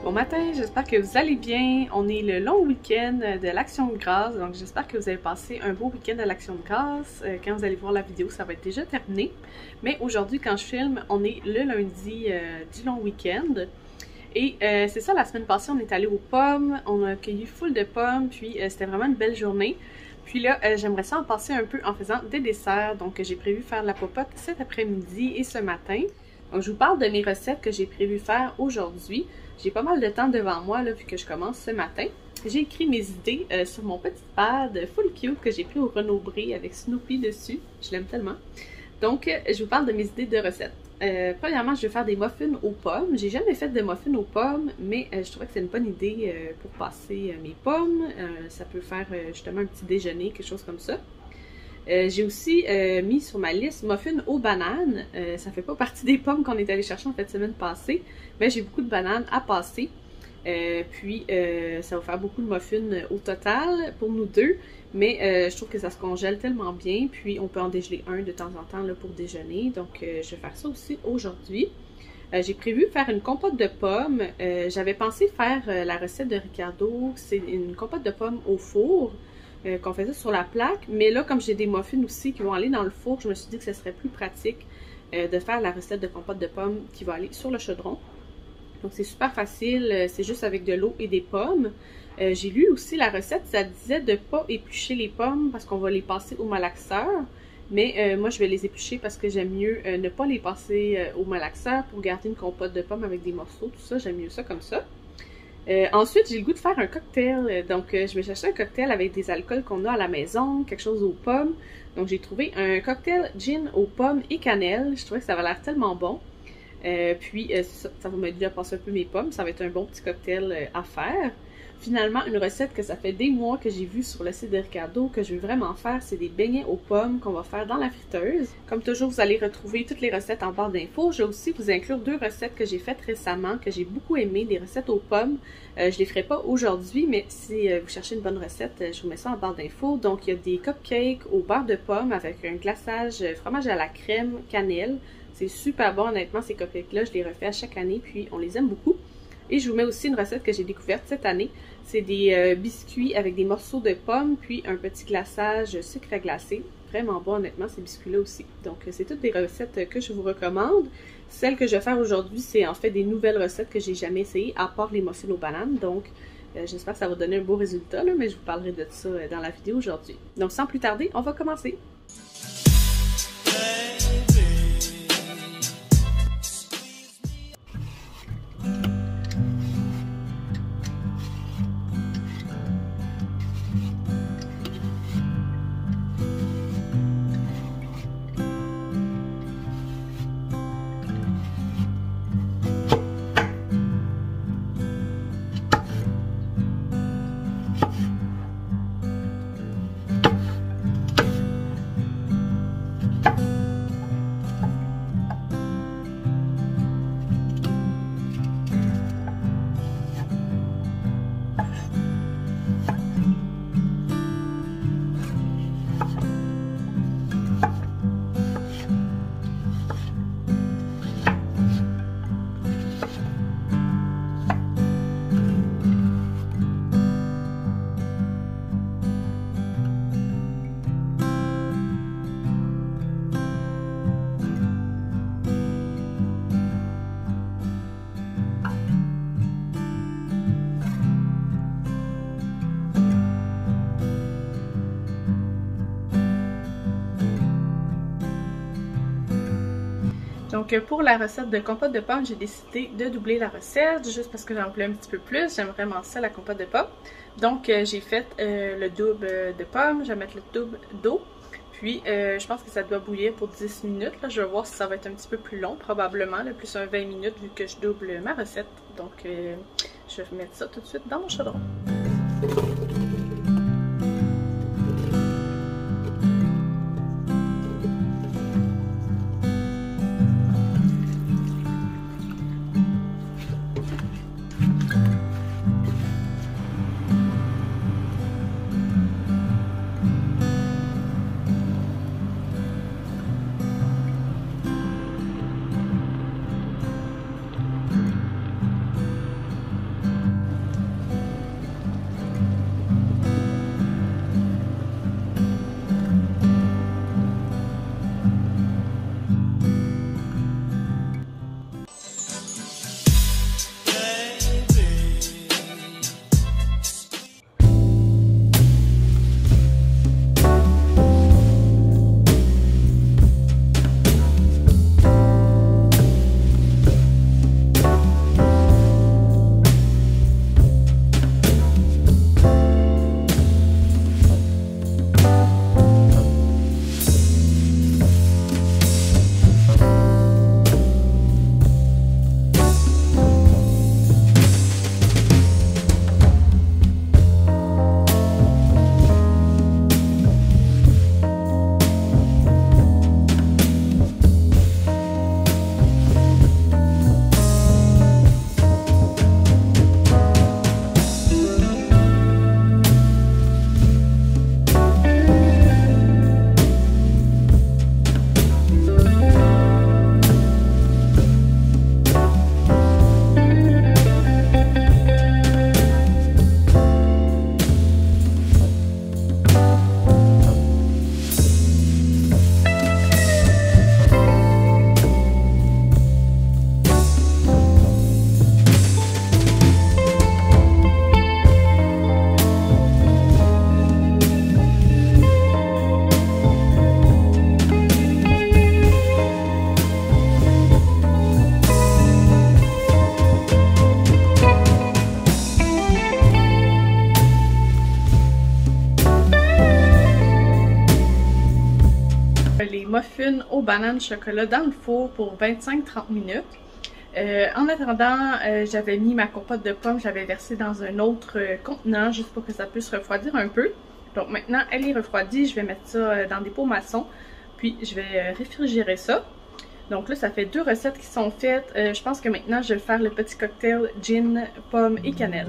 Bon matin, j'espère que vous allez bien. On est le long week-end de l'Action de grâce, donc j'espère que vous avez passé un beau week-end de l'Action de grâce. Quand vous allez voir la vidéo, ça va être déjà terminé. Mais aujourd'hui, quand je filme, on est le lundi du long week-end. Et c'est ça, la semaine passée, on est allé aux pommes, on a cueilli full de pommes, puis c'était vraiment une belle journée. Puis là, j'aimerais ça en passer un peu en faisant des desserts, donc j'ai prévu faire de la popote cet après-midi et ce matin. Donc je vous parle de mes recettes que j'ai prévu faire aujourd'hui. J'ai pas mal de temps devant moi là, vu que je commence ce matin. J'ai écrit mes idées sur mon petit pad full cute que j'ai pris au Renaud-Bré avec Snoopy dessus. Je l'aime tellement. Donc je vous parle de mes idées de recettes. Premièrement, je vais faire des muffins aux pommes. J'ai jamais fait de muffins aux pommes, mais je trouvais que c'est une bonne idée pour passer mes pommes. Ça peut faire justement un petit déjeuner, quelque chose comme ça. J'ai aussi mis sur ma liste muffins aux bananes. Ça fait pas partie des pommes qu'on est allé chercher en fait semaine passée, mais j'ai beaucoup de bananes à passer. Puis ça va faire beaucoup de muffins au total pour nous deux, mais je trouve que ça se congèle tellement bien, puis on peut en dégeler un de temps en temps là, pour déjeuner, donc je vais faire ça aussi aujourd'hui. J'ai prévu faire une compote de pommes. J'avais pensé faire la recette de Ricardo, c'est une compote de pommes au four. Qu'on faisait sur la plaque, mais là comme j'ai des muffins aussi qui vont aller dans le four, je me suis dit que ce serait plus pratique de faire la recette de compote de pommes qui va aller sur le chaudron. Donc c'est super facile, c'est juste avec de l'eau et des pommes. J'ai lu aussi la recette, ça disait de ne pas éplucher les pommes parce qu'on va les passer au malaxeur, mais moi je vais les éplucher parce que j'aime mieux ne pas les passer au malaxeur pour garder une compote de pommes avec des morceaux, tout ça, j'aime mieux ça comme ça. Ensuite, j'ai le goût de faire un cocktail, donc je vais chercher un cocktail avec des alcools qu'on a à la maison, quelque chose aux pommes. Donc j'ai trouvé un cocktail gin aux pommes et cannelle, je trouvais que ça avait l'air tellement bon. Puis ça va m'aider à passer un peu mes pommes, ça va être un bon petit cocktail à faire. Finalement, une recette que ça fait des mois que j'ai vue sur le site de Ricardo que je veux vraiment faire, c'est des beignets aux pommes qu'on va faire dans la friteuse. Comme toujours, vous allez retrouver toutes les recettes en barre d'infos. Je vais aussi vous inclure deux recettes que j'ai faites récemment, que j'ai beaucoup aimées, des recettes aux pommes. Je les ferai pas aujourd'hui, mais si vous cherchez une bonne recette, je vous mets ça en barre d'infos. Donc, il y a des cupcakes au beurre de pomme avec un glaçage fromage à la crème, cannelle. C'est super bon, honnêtement, ces cupcakes-là, je les refais à chaque année, puis on les aime beaucoup. Et je vous mets aussi une recette que j'ai découverte cette année. C'est des biscuits avec des morceaux de pommes, puis un petit glaçage sucré glacé. Vraiment bon, honnêtement, ces biscuits-là aussi. Donc, c'est toutes des recettes que je vous recommande. Celle que je vais faire aujourd'hui, c'est en fait des nouvelles recettes que j'ai jamais essayées, à part les muffins aux bananes. Donc, j'espère que ça va donner un beau résultat, là, mais je vous parlerai de ça dans la vidéo aujourd'hui. Donc, sans plus tarder, on va commencer. Donc pour la recette de compote de pommes, j'ai décidé de doubler la recette juste parce que j'en voulais un petit peu plus. J'aime vraiment ça, la compote de pommes. Donc j'ai fait le double de pommes, je vais mettre le double d'eau. Puis je pense que ça doit bouillir pour 10 minutes. Là, je vais voir si ça va être un petit peu plus long, probablement, là, plus un 20 minutes vu que je double ma recette. Donc je vais mettre ça tout de suite dans mon chaudron. Les muffins aux bananes chocolat dans le four pour 25-30 minutes. En attendant, j'avais mis ma compote de pommes, j'avais versé dans un autre contenant juste pour que ça puisse refroidir un peu. Donc maintenant, elle est refroidie, je vais mettre ça dans des pots maçons, puis je vais réfrigérer ça. Donc là, ça fait 2 recettes qui sont faites. Je pense que maintenant, je vais faire le petit cocktail gin, pomme et cannelle.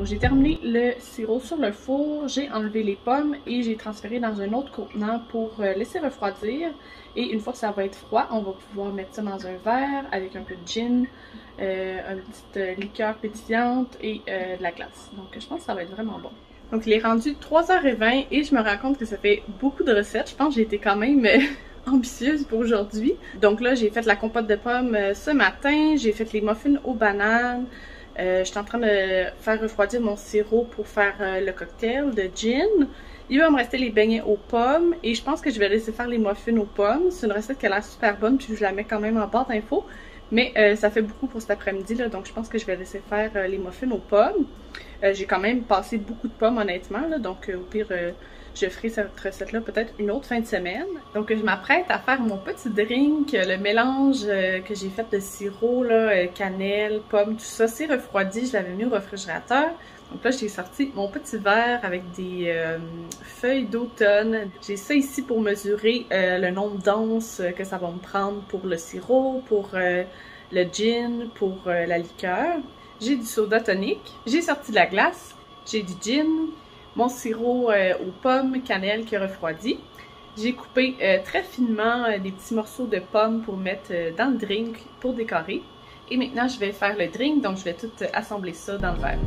J'ai terminé le sirop sur le four, j'ai enlevé les pommes et j'ai transféré dans un autre contenant pour laisser refroidir. Et une fois que ça va être froid, on va pouvoir mettre ça dans un verre avec un peu de gin, une petite liqueur pétillante et de la glace. Donc je pense que ça va être vraiment bon. Donc il est rendu 3h20 et je me rends compte que ça fait beaucoup de recettes. Je pense que j'ai été quand même ambitieuse pour aujourd'hui. Donc là, j'ai fait la compote de pommes ce matin, j'ai fait les muffins aux bananes. Je suis en train de faire refroidir mon sirop pour faire le cocktail de gin. Il va me rester les beignets aux pommes et je pense que je vais laisser faire les muffins aux pommes. C'est une recette qui a l'air super bonne puis je la mets quand même en barre d'infos. Mais ça fait beaucoup pour cet après-midi, là, donc je pense que je vais laisser faire les muffins aux pommes. J'ai quand même passé beaucoup de pommes, honnêtement, là, donc au pire, je ferai cette recette-là peut-être une autre fin de semaine. Donc je m'apprête à faire mon petit drink, le mélange que j'ai fait de sirop, là, cannelle, pommes, tout ça, c'est refroidi, je l'avais mis au réfrigérateur. Donc là, j'ai sorti mon petit verre avec des feuilles d'automne. J'ai ça ici pour mesurer le nombre d'onces que ça va me prendre pour le sirop, pour le gin, pour la liqueur. J'ai du soda tonique, j'ai sorti de la glace, j'ai du gin, mon sirop aux pommes, cannelle qui a refroidi. J'ai coupé très finement des petits morceaux de pommes pour mettre dans le drink pour décorer. Et maintenant, je vais faire le drink, donc je vais tout assembler ça dans le verre.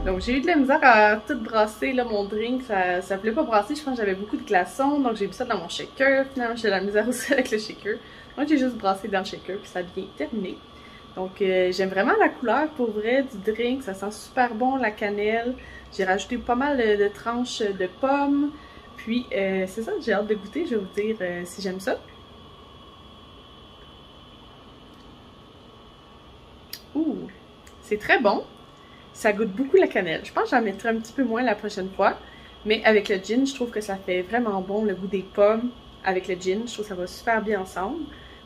Donc j'ai eu de la misère à tout brasser là, mon drink, ça voulait pas brasser, je pense que j'avais beaucoup de glaçons, donc j'ai mis ça dans mon shaker, finalement j'ai de la misère aussi avec le shaker. Donc j'ai juste brassé dans le shaker puis ça a bien terminé. Donc j'aime vraiment la couleur pour vrai du drink, ça sent super bon la cannelle. J'ai rajouté pas mal de tranches de pommes, puis c'est ça, j'ai hâte de goûter, je vais vous dire si j'aime ça. Ouh, c'est très bon. Ça goûte beaucoup la cannelle. Je pense que j'en mettrai un petit peu moins la prochaine fois. Mais avec le gin, je trouve que ça fait vraiment bon le goût des pommes avec le gin. Je trouve que ça va super bien ensemble.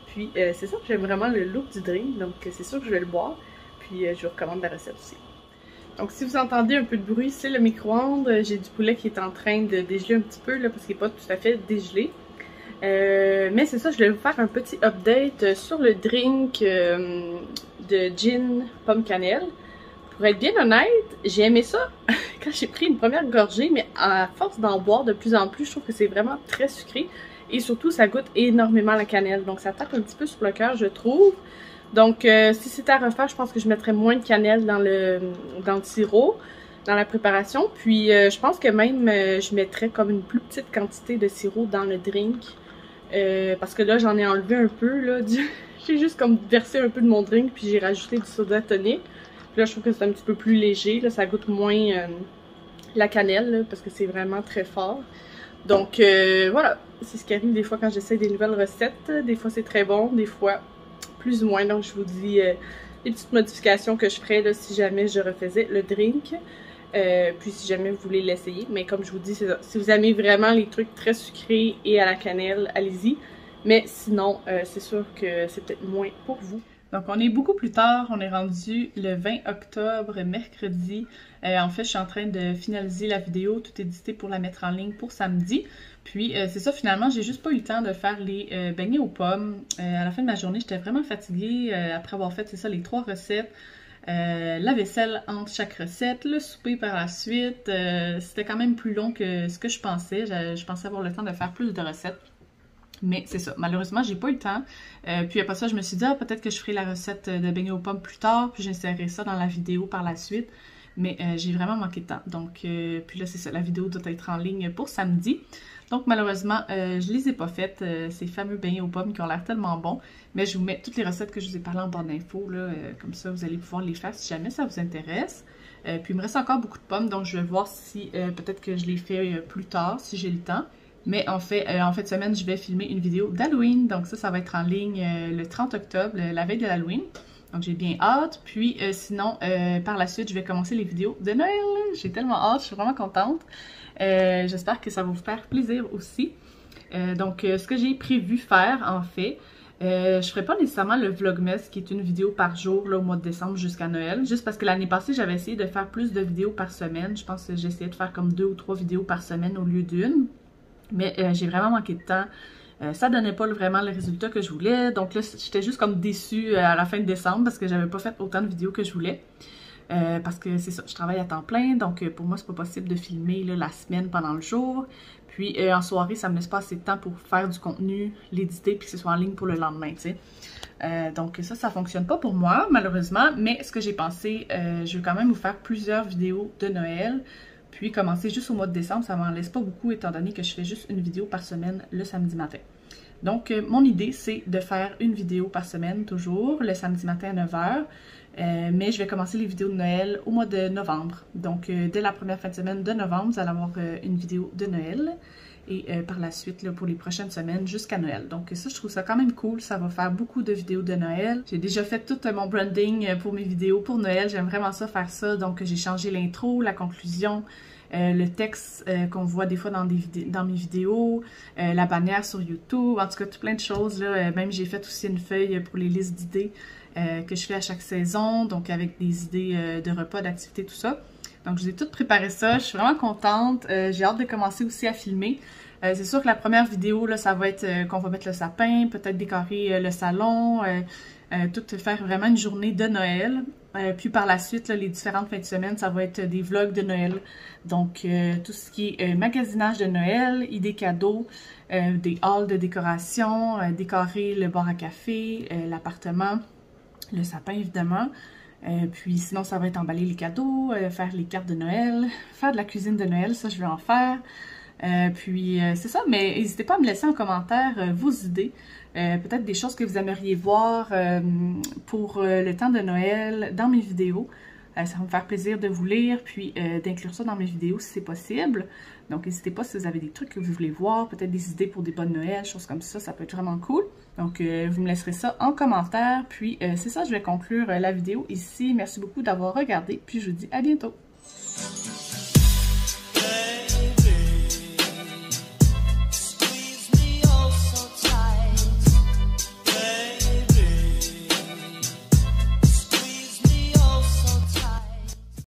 Puis c'est ça, j'aime vraiment le look du drink. Donc c'est sûr que je vais le boire. Puis je vous recommande la recette aussi. Donc si vous entendez un peu de bruit, c'est le micro-ondes. J'ai du poulet qui est en train de dégeler un petit peu là, parce qu'il n'est pas tout à fait dégelé. Mais c'est ça, je vais vous faire un petit update sur le drink de gin pomme cannelle. Pour être bien honnête, j'ai aimé ça quand j'ai pris une première gorgée, mais à force d'en boire de plus en plus, je trouve que c'est vraiment très sucré. Et surtout, ça goûte énormément la cannelle. Donc ça tape un petit peu sur le cœur, je trouve. Donc si c'était à refaire, je pense que je mettrais moins de cannelle dans le sirop, dans la préparation. Puis je pense que même je mettrais comme une plus petite quantité de sirop dans le drink. Parce que là, j'en ai enlevé un peu. Là, j'ai juste comme versé un peu de mon drink, puis j'ai rajouté du soda tonique. Là, je trouve que c'est un petit peu plus léger, là, ça goûte moins la cannelle, là, parce que c'est vraiment très fort. Donc voilà, c'est ce qui arrive des fois quand j'essaie des nouvelles recettes. Des fois c'est très bon, des fois plus ou moins. Donc je vous dis les petites modifications que je ferais là, si jamais je refaisais le drink. Puis si jamais vous voulez l'essayer. Mais comme je vous dis, c'est ça. Si vous aimez vraiment les trucs très sucrés et à la cannelle, allez-y. Mais sinon, c'est sûr que c'est peut-être moins pour vous. Donc on est beaucoup plus tard, on est rendu le 20 octobre, mercredi. En fait, je suis en train de finaliser la vidéo, tout édité pour la mettre en ligne pour samedi. Puis c'est ça, finalement, j'ai juste pas eu le temps de faire les beignets aux pommes. À la fin de ma journée, j'étais vraiment fatiguée après avoir fait, c'est ça, les 3 recettes. La vaisselle entre chaque recette, le souper par la suite. C'était quand même plus long que ce que je pensais. Je pensais avoir le temps de faire plus de recettes. Mais c'est ça, malheureusement, j'ai pas eu le temps. Puis après ça, je me suis dit, peut-être que je ferai la recette de beignets aux pommes plus tard, puis j'insérerai ça dans la vidéo par la suite. Mais j'ai vraiment manqué de temps. Donc, puis là, c'est ça, la vidéo doit être en ligne pour samedi. Donc, malheureusement, je les ai pas faites, ces fameux beignets aux pommes qui ont l'air tellement bons. Mais je vous mets toutes les recettes que je vous ai parlé en barre d'infos, là, comme ça, vous allez pouvoir les faire si jamais ça vous intéresse. Puis, il me reste encore beaucoup de pommes, donc je vais voir si peut-être que je les fais plus tard, si j'ai le temps. Mais en fait, en fin de semaine, je vais filmer une vidéo d'Halloween. Donc ça va être en ligne le 30 octobre, la veille de l'Halloween. Donc j'ai bien hâte. Puis sinon, par la suite, je vais commencer les vidéos de Noël. J'ai tellement hâte, je suis vraiment contente. J'espère que ça va vous faire plaisir aussi. Donc ce que j'ai prévu faire, en fait, Je ferai pas nécessairement le Vlogmas qui est une vidéo par jour là, au mois de décembre jusqu'à Noël, juste parce que l'année passée j'avais essayé de faire plus de vidéos par semaine. Je pense que j'ai essayé de faire comme 2 ou 3 vidéos par semaine au lieu d'une, mais j'ai vraiment manqué de temps. Ça donnait pas vraiment le résultat que je voulais, donc là j'étais juste comme déçue à la fin de décembre parce que j'avais pas fait autant de vidéos que je voulais. Parce que c'est ça, je travaille à temps plein, donc pour moi c'est pas possible de filmer là, la semaine pendant le jour. Puis en soirée, ça me laisse pas assez de temps pour faire du contenu, l'éditer, puis que ce soit en ligne pour le lendemain, tu sais. Donc ça fonctionne pas pour moi, malheureusement. Mais ce que j'ai pensé, je vais quand même vous faire plusieurs vidéos de Noël. Puis commencer juste au mois de décembre, ça m'en laisse pas beaucoup étant donné que je fais juste une vidéo par semaine le samedi matin. Donc mon idée, c'est de faire une vidéo par semaine toujours, le samedi matin à 9 h. Mais je vais commencer les vidéos de Noël au mois de novembre. Donc, dès la première fin de semaine de novembre, vous allez avoir une vidéo de Noël. Et par la suite, là, pour les prochaines semaines, jusqu'à Noël. Donc ça, je trouve ça quand même cool. Ça va faire beaucoup de vidéos de Noël. J'ai déjà fait tout mon branding pour mes vidéos pour Noël. J'aime vraiment ça, faire ça. Donc, j'ai changé l'intro, la conclusion, le texte qu'on voit des fois dans mes vidéos, la bannière sur YouTube. En tout cas, tout plein de choses. Là. Même, j'ai fait aussi une feuille pour les listes d'idées que je fais à chaque saison, donc avec des idées de repas, d'activités, tout ça. Donc, je vous ai tout préparé ça. Je suis vraiment contente. J'ai hâte de commencer aussi à filmer. C'est sûr que la première vidéo, là, ça va être qu'on va mettre le sapin, peut-être décorer le salon, tout faire vraiment une journée de Noël. Puis par la suite, là, les différentes fins de semaine, ça va être des vlogs de Noël. Donc, tout ce qui est magasinage de Noël, idées cadeaux, des halls de décoration, décorer le bar à café, l'appartement, le sapin évidemment. Puis sinon, ça va être emballer les cadeaux, faire les cartes de Noël, faire de la cuisine de Noël, ça je vais en faire. Puis c'est ça, mais n'hésitez pas à me laisser en commentaire vos idées, peut-être des choses que vous aimeriez voir pour le temps de Noël dans mes vidéos. Ça va me faire plaisir de vous lire, puis d'inclure ça dans mes vidéos si c'est possible. Donc n'hésitez pas si vous avez des trucs que vous voulez voir, peut-être des idées pour des bonnes Noël, choses comme ça peut être vraiment cool. Donc vous me laisserez ça en commentaire, puis c'est ça, je vais conclure la vidéo ici. Merci beaucoup d'avoir regardé, puis je vous dis à bientôt!